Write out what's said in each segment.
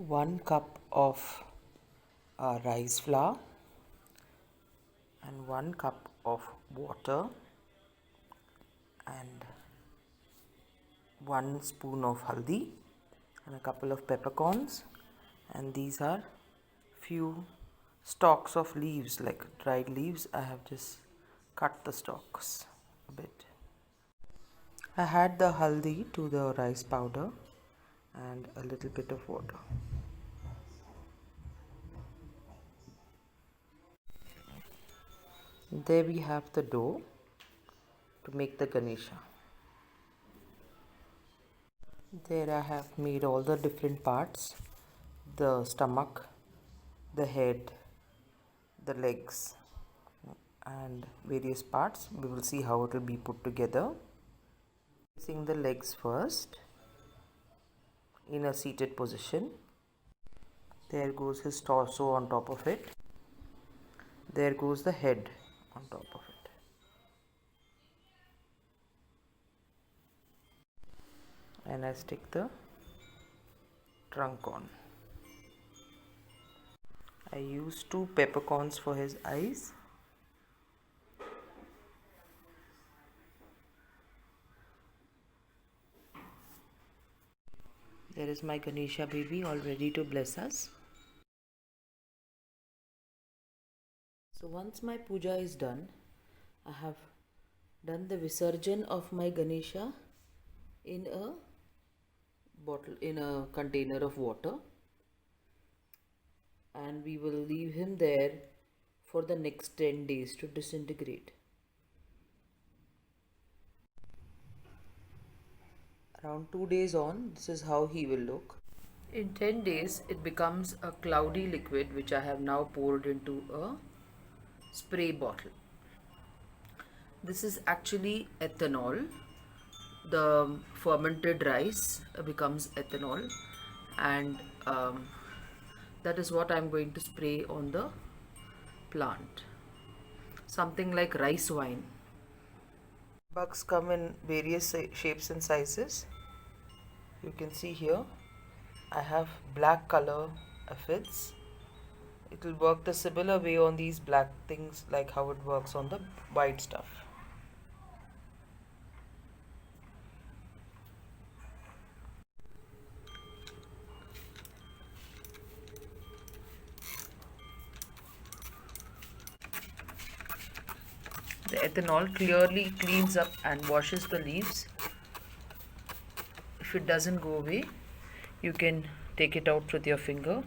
1 cup of rice flour and 1 cup of water and 1 spoon of haldi and a couple of peppercorns, and these are few stalks of leaves, like dried leaves. I have just cut the stalks a bit. I add the haldi to the rice powder and a little bit of water. There we have the dough to make the Ganesha. There I have made all the different parts: the stomach, the head, the legs, and various parts. We will see how it will be put together. Placing the legs first in a seated position. There goes his torso on top of it. There goes the head on top of it. And I stick the trunk on. I use 2 peppercorns for his eyes. There is my Ganesha baby all ready to bless us. So once my puja is done, I have done the Visarjan of my Ganesha in a bottle, in a container of water, and we will leave him there for the next 10 days to disintegrate. Around 2 days on, this is how he will look. In 10 days, it becomes a cloudy liquid which I have now poured into a spray bottle. This is actually ethanol. The fermented rice becomes ethanol, and that is what I'm going to spray on the plant. Something like rice wine. Bugs come in various shapes and sizes. You can see here I have black color aphids. It will work the similar way on these black things like how it works on the white stuff. The ethanol clearly cleans up and washes the leaves. If it doesn't go away, you can take it out with your finger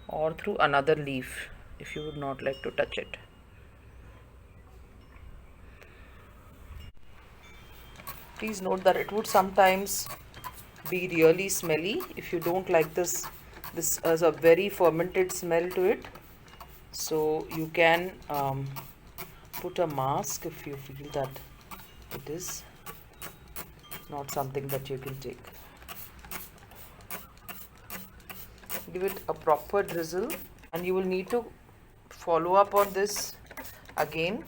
or through another leaf if you would not like to touch it. Please note that it would sometimes be really smelly if you don't like this has a very fermented smell to it. So you can put a mask if you feel that it is not something that you can take. Give it a proper drizzle, and you will need to follow up on this again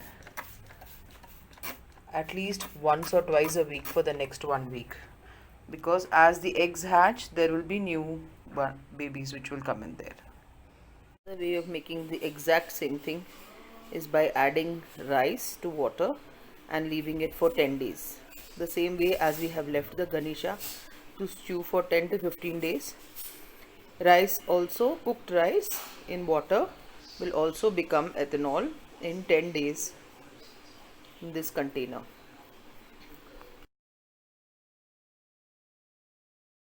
at least once or twice a week for the next 1 week, because as the eggs hatch, there will be new babies which will come in there. The way of making the exact same thing is by adding rice to water and leaving it for 10 days. The same way as we have left the Ganesha to stew for 10 to 15 days. Rice also, cooked rice in water, will also become ethanol in 10 days in this container.